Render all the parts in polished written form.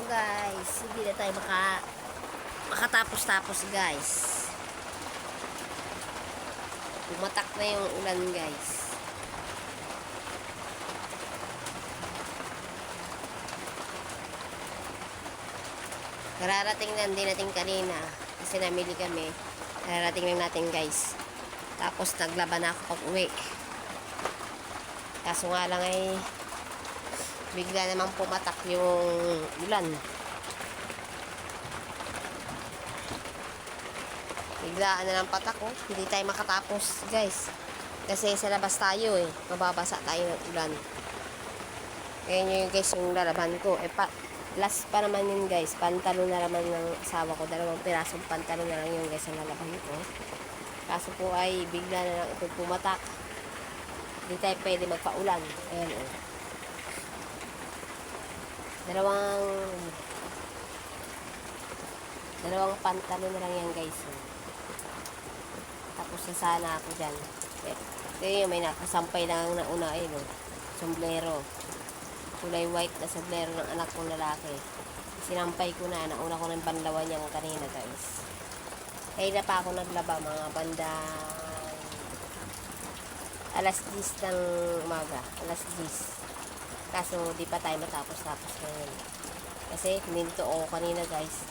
guys, hindi na tayo makatapos-tapos guys. Pumatak na yung ulan guys. Kararating lang din natin kanina kasi namili kami. Kararating lang natin guys. Tapos naglaban na ako pag uwi. Kaso nga lang ay bigla namang pumatak yung ulan. Biglaan na lang patak, oh. Hindi tayo makatapos, guys. Kasi sa labas tayo, eh. Mababasa tayo ng ulan. Ngayon yung guys, yung lalaban ko. Last pa naman yun, guys. Pantalon na naman ng asawa ko. 2 pirasong pantalon na lang yun, guys, ang lalaban ko. Kaso po ay bigla na lang ito pumatak. Hindi tayo pwede magpaulan. Ayan, oh. Dalawang pantalon na lang yan guys. Tapos na sana ako dyan. Ito yung may nakasampay lang na una eh, no? Sombrero. Kulay white na sombrero ng anak kong lalaki. Sinampay ko na. Nauna ko ng banlawan niyang kanina guys. Kaya na pa ako naglaba mga bandang alas 10 ng umaga. Alas 10. Kaso di pa tayo matapos-tapos ngayon. Kasi huminto ako kanina guys.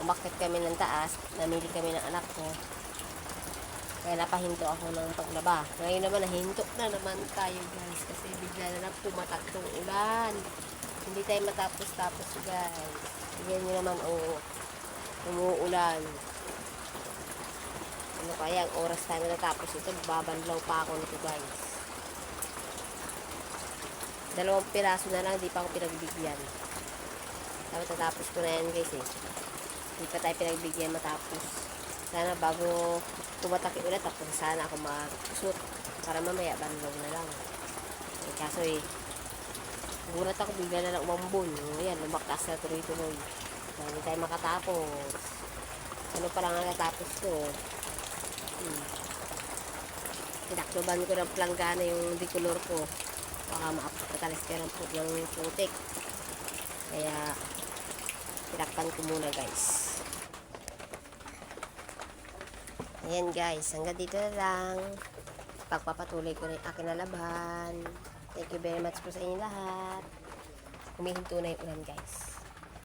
Umakyat kami ng taas. Namili kami ng anak ko. Kaya napahinto ako ng paglaba. Ngayon naman nahinto na naman tayo guys. Kasi bigla na lang pumatak tong ulan. Hindi tayo matapos-tapos guys. Tignan nyo naman umuulan. Ano kaya ang oras tayo natapos ito? Babanlaw pa ako nito guys. 2 piraso na lang, di pa ako pinagbigyan. Dapat natapos ko na yan guys eh. Di pa tayo pinagbigyan matapos. Sana bago tumataki ulit, tapos sana ako mag-shoot. Para mamaya, banlaw na lang. Eh, kaso eh, gulat ako, bigla na lang umambon. Ayan, lumaktas na tuloy-tuloy. Hindi tayo makatapos. Ano pa lang natapos ko? Tinakloban ko ng planggana yung decolor ko. Baka makapatalis ka ng putik. Kaya tinakpan ko muna guys. Ayan guys, hanggang dito na lang. Pagpapatuloy ko na yung aking lalaban. Thank you very much po sa inyo lahat. Humihinto na yung ulan guys.